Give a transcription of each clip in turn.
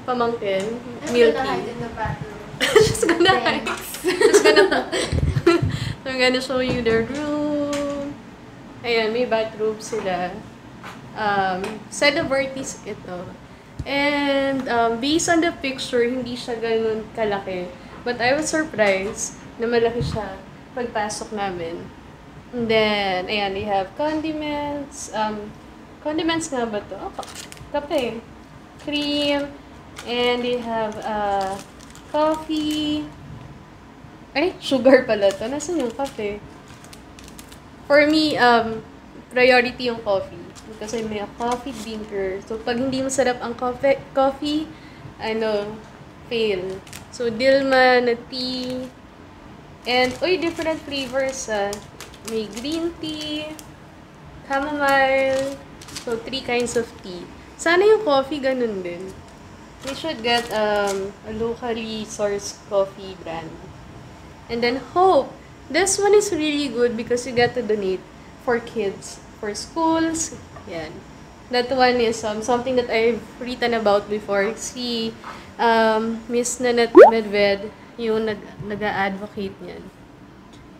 pamangkin, I'm milky. gonna hide in the bathroom. She's gonna hide. She's gonna So I'm gonna show you their room. Ayan, may bathroom sila. SEDA Vertis ito. And based on the picture, hindi siya ganun kalaki. But I was surprised na malaki siya pagpasok namin. And then, ayan, they have condiments. Condiments nga ba to? Oh, kape. Cream. And they have coffee. Ay, sugar pala to. Nasaan yung kape? For me, priority yung coffee. Kasi may coffee drinker. So, pag hindi masarap ang coffee, fail. So, Dilma na tea. And, different flavors. May green tea, chamomile. So, 3 kinds of tea. Sana yung coffee ganun din. We should get a locally sourced coffee brand. And then Hope. This one is really good because you get to donate for kids, for schools. Yan. That one is something that I've written about before. Si Miss Nanette Medved, yung nag-a-advocate niyan.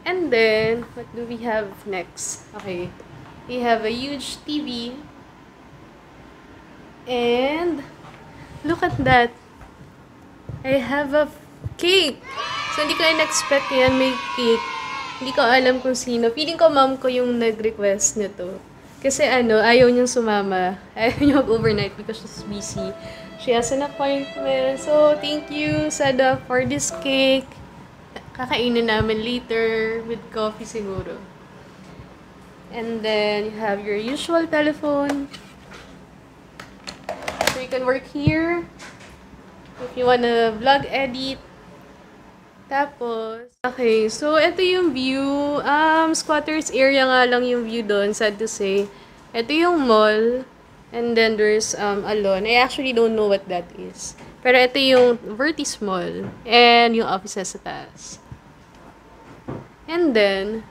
And then, what do we have next? Okay. We have a huge TV. And, look at that. I have a cake. So, hindi ko in-expect yan, may cake. Hindi ko alam kung sino. Feeling ko mom ko yung nag-request nito. Kasi ayaw niyang sumama. Ayaw niya mag-overnight because she's busy. She has an appointment. So, thank you, Sada, for this cake. Kakainin namin later with coffee siguro. And then, you have your usual telephone. So, you can work here. If you wanna vlog edit. Tapos, okay, so ito yung view. Squatters area nga lang yung view doon, sad to say. Ito yung mall. And then there's a lawn. I actually don't know what that is. Pero ito yung Vertis Mall. And yung offices sa taas. And then,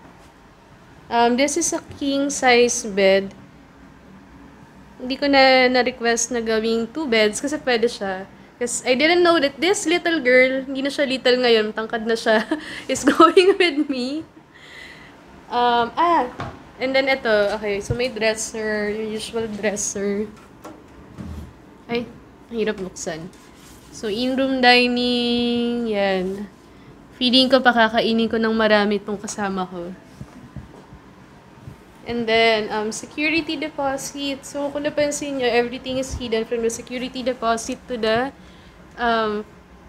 this is a king size bed. Hindi ko na-request na gawing 2 beds kasi pwede siya. Because I didn't know that this little girl, hindi na siya little ngayon, tangkad na siya, is going with me. And then ito, okay, so may dresser, yung usual dresser. Ay, hirap buksan. So, in-room dining, yan. Feeling ko pakakainin ko ng marami itong kasama ko. And then, security deposit. So, kung napansin nyo, everything is hidden from the security deposit to the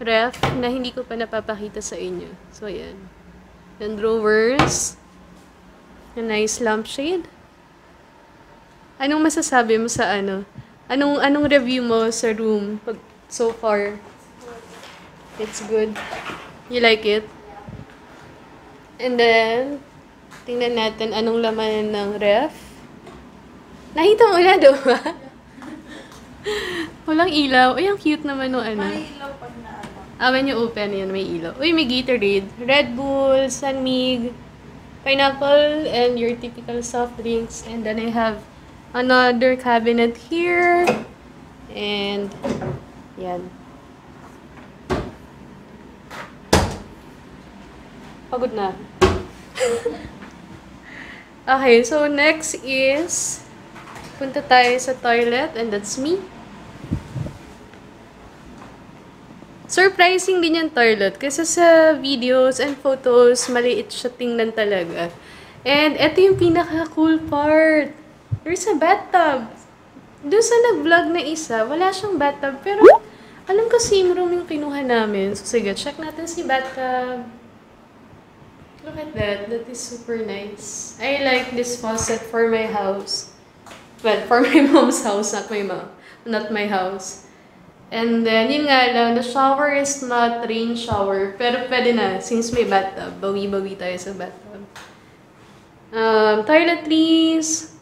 ref na hindi ko pa napapakita sa inyo. So, ayan. Then, drawers. A nice lampshade. Anong masasabi mo sa Anong review mo sa room so far? It's good. You like it? And then, tingnan natin anong laman ng ref. Nakita mo na, diba? Walang ilaw. Ay, ang cute naman nung May ilaw pag na when you open, yan, may ilaw. Uy, may Gatorade. Red Bull, Sunmig, pineapple, and your typical soft drinks. And then I have another cabinet here. And, yan. Pagod na. Okay, so next is punta tayo sa toilet and that's me. Surprising din yung toilet kasi sa videos and photos, maliit siya tingnan talaga. And ito yung pinaka-cool part. There's a bathtub. Doon sa nag-vlog na isa, wala siyang bathtub. Pero alam ko same room yung kinuha namin. So sige, check natin si bathtub. Look at that. That is super nice. I like this faucet for my house. Well, for my mom's house, not my house. And then, yun nga lang, the shower is not rain shower. Pero pwede na, since may bathtub. Bawi-bawi tayo sa bathtub. Toiletries.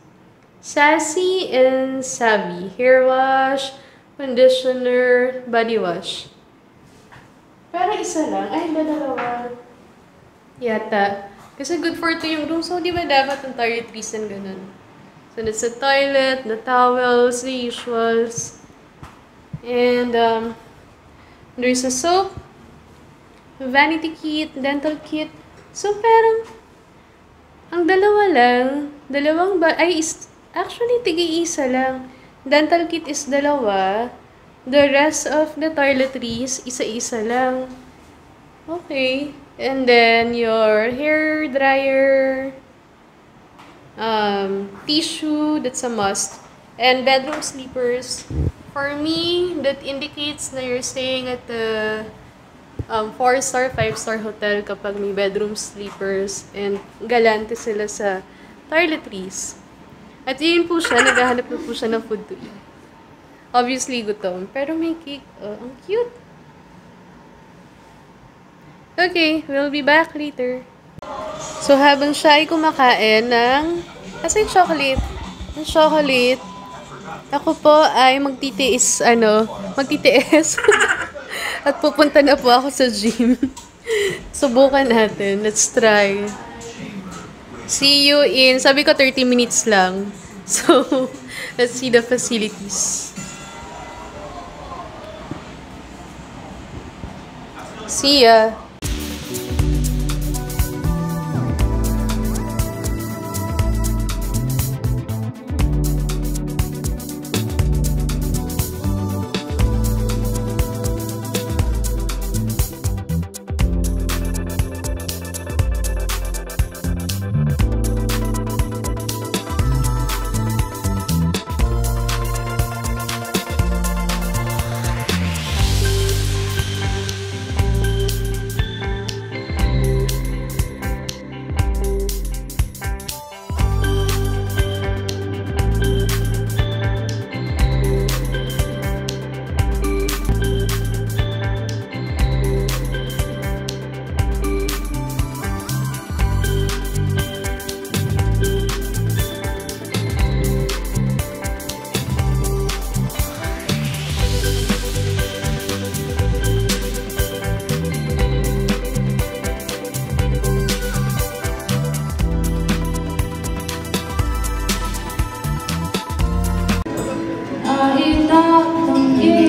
Sassy and Savvy. Hair wash, conditioner, body wash. Pero isa lang. Ay, ba dalawa? Yata. Kasi good for 2 yung room. So, di ba dapat ang toiletries and ganun? So, that's the toilet, the towels, the usuals. And there's a soap, vanity kit, dental kit. So parang ang dalawa lang, actually tig-iisa lang. Dental kit is dalawa. The rest of the toiletries, isa-isa lang. Okay. And then your hair dryer, tissue, that's a must. And bedroom sleepers. For me, that indicates na you're staying at the 4-star, 5-star hotel kapag may bedroom sleepers and galante sila sa toiletries. At yun po siya, naghahanap na po siya ng food to eat. Obviously, gutom. Pero may cake. Oh, ang cute. Okay, we'll be back later. So, habang siya ay kumakain ng... Kasi chocolate. Yung chocolate. Ako po ay magtitiis. At pupunta na po ako sa gym. Subukan natin. Let's try. See you in... Sabi ko 30 minutes lang. So, let's see the facilities. See ya!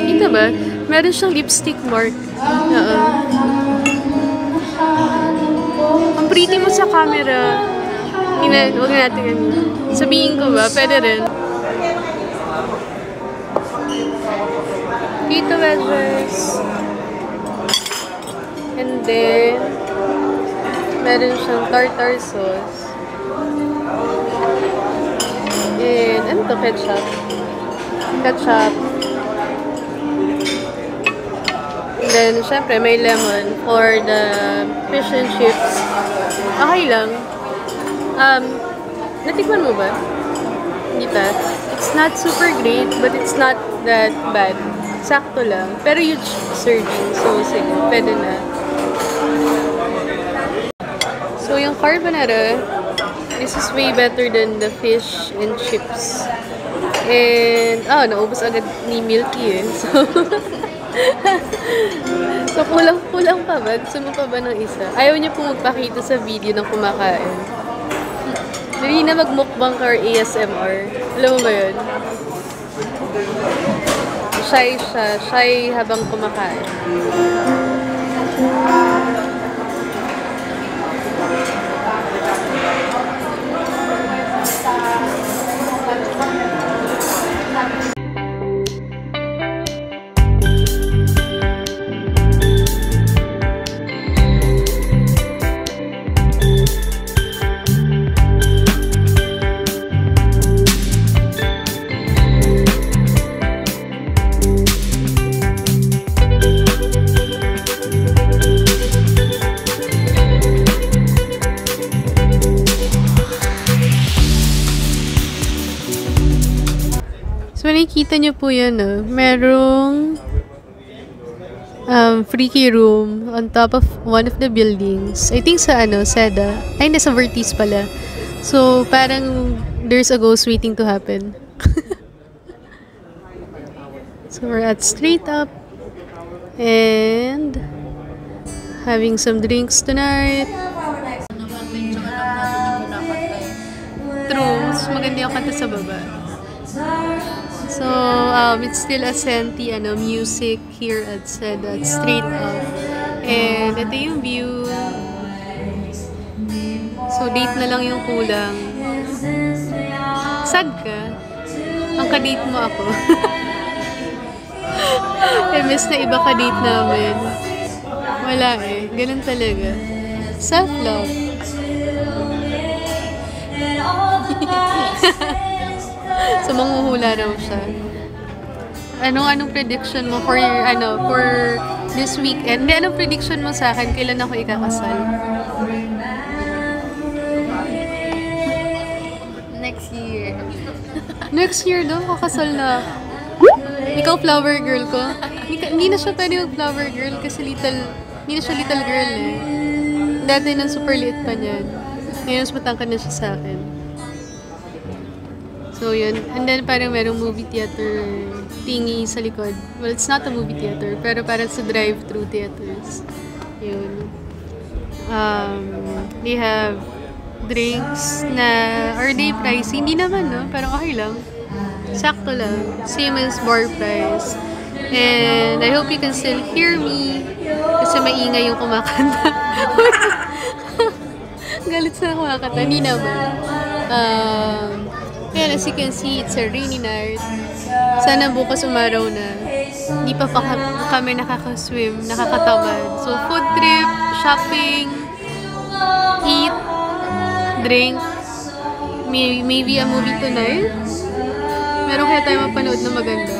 Kita ba? Meron siyang lipstick mark. Oo. Ang pretty mo sa camera. Huwag natin yan. Sabihin ko ba? Pwede rin. Dito wedges. And then, meron siyang tartar sauce. And, ano to? Ketchup. And then, syempre, may lemon for the fish and chips. Okay lang. Natikman mo ba? Hindi pa. It's not super great, but it's not that bad. Sakto lang. Pero huge serving. So, sige. Pwede na. So, yung carbonara, this is way better than the fish and chips. And, naubos agad ni Milky eh. So, kulang pa ba? Gusto mo pa ba ng isa? Ayaw niya po magpakita sa video ng kumakain. Dali na mag-mukbang ka or ASMR. Alam mo ba yun? Shy siya. Shy habang kumakain. So, nakikita niyo po yan, merong freaky room on top of one of the buildings. I think sa SEDA. Ay, nasa Vertis pala. So, parang there's a ghost waiting to happen. So, we're at Straight Up. And having some drinks tonight. True. Mas maganda yung kanta sa baba. So, it's still a senti music here at SEDA, straight up. And ito yung view. So, date na lang yung kulang. Sad ka? Ang ka-date mo ako. Miss na iba ka-date namin. Wala eh. Ganun talaga. Self-love. So, manghuhula raw siya. Anong prediction mo for this weekend? Anong prediction mo sa akin? Kailan ako ikakasal? Next year. Next year daw, kakasal na. Ikaw, flower girl ko. Hindi na siya pwede yung flower girl kasi hindi na siya little girl eh. Dati nang super liit pa niyan. Ngayon, mas matangkad na siya sa akin. So, yun. And then, parang merong movie theater thingy sa likod. Well, it's not a movie theater, pero parang sa drive-thru theaters. Yun. They have drinks na, are they pricey? Hindi naman, no? Parang okay lang. Sakto lang. Same as bar price. And I hope you can still hear me kasi maingay yung kumakanta. Galit sa kumakanta. Hindi naman. Ayan, as you can see, it's a rainy night. Sana bukas umaraw na. Hindi pa kami nakaka-swim, nakakatamad. So, food trip, shopping, eat, drink, maybe a movie tonight. Meron kaya tayo mapanood na maganda.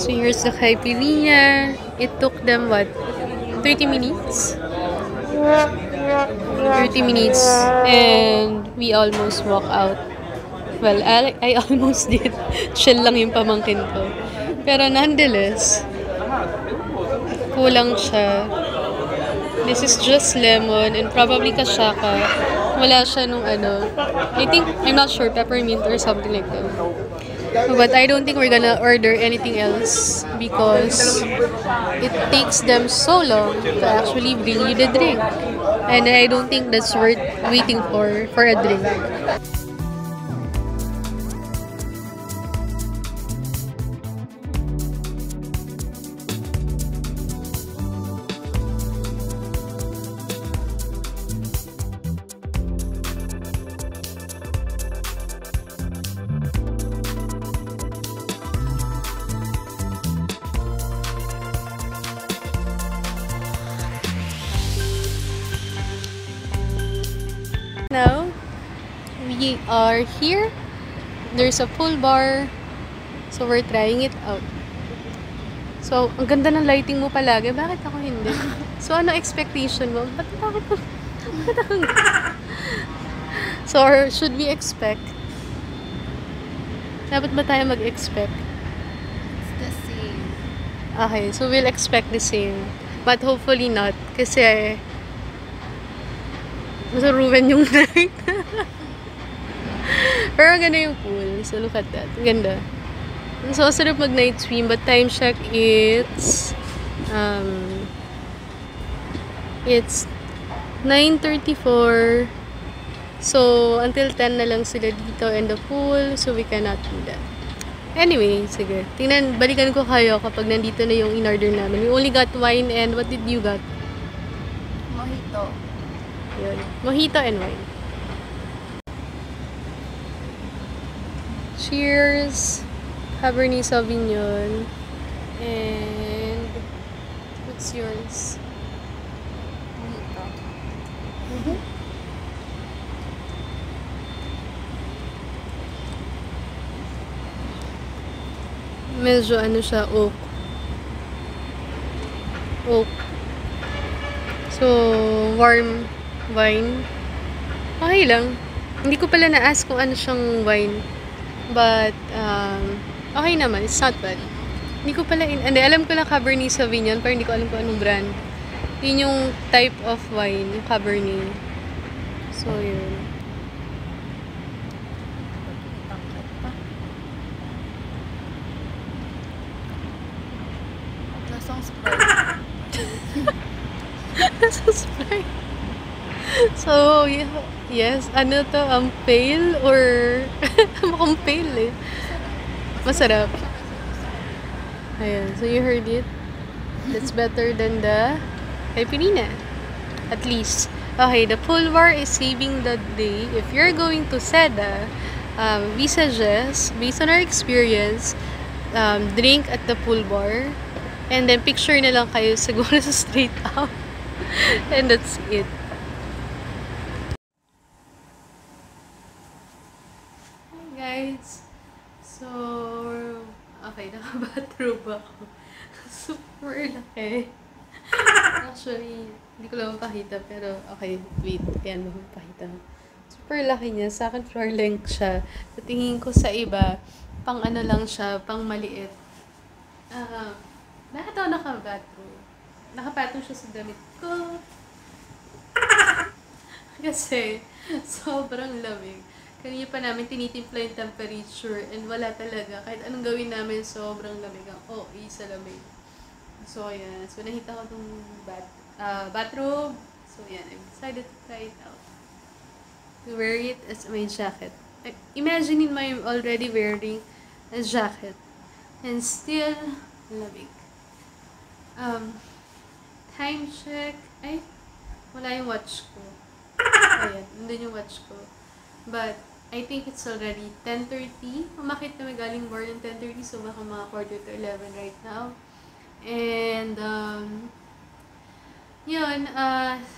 So, here's the caipirinha. It took them, what, 30 minutes? 30 minutes and we almost walk out. Well, I almost did. Chill lang yung pamangkin ko. Pero nonetheless, kulang siya. This is just lemon and probably kasyaka. Wala siya nung I'm not sure, peppermint or something like that. But I don't think we're gonna order anything else because it takes them so long to actually bring you the drink. And I don't think that's worth waiting for a drink. Now, we are here. There's a pool bar. So, we're trying it out. So, ang ganda ng lighting mo palagi. Bakit ako hindi? So, ano expectation mo? Bakit ako? So, or should we expect? Dapat ba tayo mag-expect? It's the same. Okay, so we'll expect the same. But hopefully not. Kasi, ruin yung night. Pero ganda yung pool. So, look at that. Ganda. So, sarap mag-night swim. But time check, it's 9:34. So, until 10 na lang sila dito in the pool. So, we cannot do that. Anyway, sige. Balikan ko kayo kapag nandito na yung in-order namin. We only got wine and what did you got? Mojito. Yun. Mojito and wine. Cheers! Cabernet Sauvignon. And what's yours? Mojito. Medyo siya, oak. Oak. So, warm wine. Okay lang. Hindi ko pala na-ask kung ano siyang wine. But, okay naman. It's not bad. Hindi ko pala, alam ko lang Cabernet Sauvignon, pero hindi ko alam kung anong brand. Yun yung type of wine, yung Cabernet. So, yun. Lasang Sprite. Lasang Sprite. So, yes, ano to, pale or mukhang pale eh. Masarap. Ayan, so you heard it. That's better than the caipirinha. At least. Okay, the pool bar is saving the day. If you're going to SEDA, we suggest, based on our experience, drink at the pool bar. And then picture na lang kayo siguro sa straight out. And that's it. Hi guys! So, okay, naka-bathrobe ako. Super laki. Actually, hindi ko lang mapakita, pero okay, wait. Ayan, mapakita. Super laki niya. Sa akin, floor length siya. Sa tingin ko sa iba, pang ano lang siya, pang maliit. Bakit ako naka-bathrobe? Nakapatong siya sa damit ko. Kasi, sobrang lamig. Kanina pa namin tinitimpla yung temperature and wala talaga. Kahit anong gawin namin, sobrang lamig. Ang OA sa lamig. So, ayan. So, nakita ko itong bathrobe. So, ayan. I decided to try it out. To wear it as my jacket. Imagine mo I'm already wearing a jacket. And still, lamig. Time check. Ay, wala yung watch ko. Ayan, nandun yung watch ko. But, I think it's already 10:30. Umakit na may galing more than 10:30. So, baka mga quarter to 11 right now. And, yun,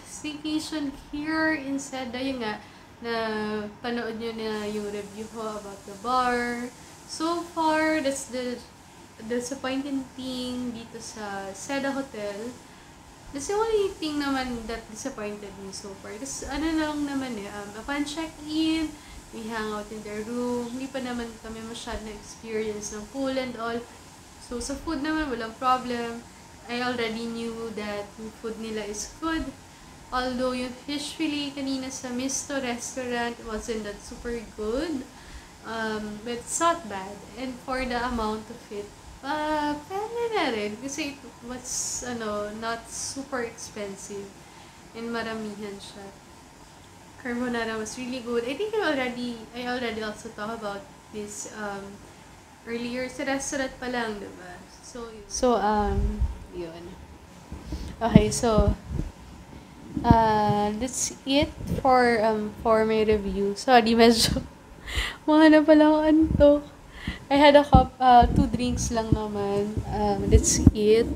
staycation here in SEDA, yun nga, na panood nyo na yung review ko about the bar. So far, that's the disappointing thing dito sa SEDA Hotel. That's the only thing naman that disappointed me so far. Kasi ano lang naman eh, upon check-in, we hang out in their room. Hindi pa naman kami masyad na experience ng pool and all. So, sa food naman, walang problem. I already knew that yung food nila is good. Although, yung fish fillet kanina sa Misto restaurant wasn't that super good. But it's not bad. And for the amount of it, pwede na rin. Kasi it was, not super expensive. And maramihan siya. Carbonara was really good. I think I already also talked about this, earlier sa restaurant pa lang, diba? So, yun. Okay, so, that's it for my review. Sorry, medyo, mga na pala ako antok. I had 2 drinks lang naman. That's it.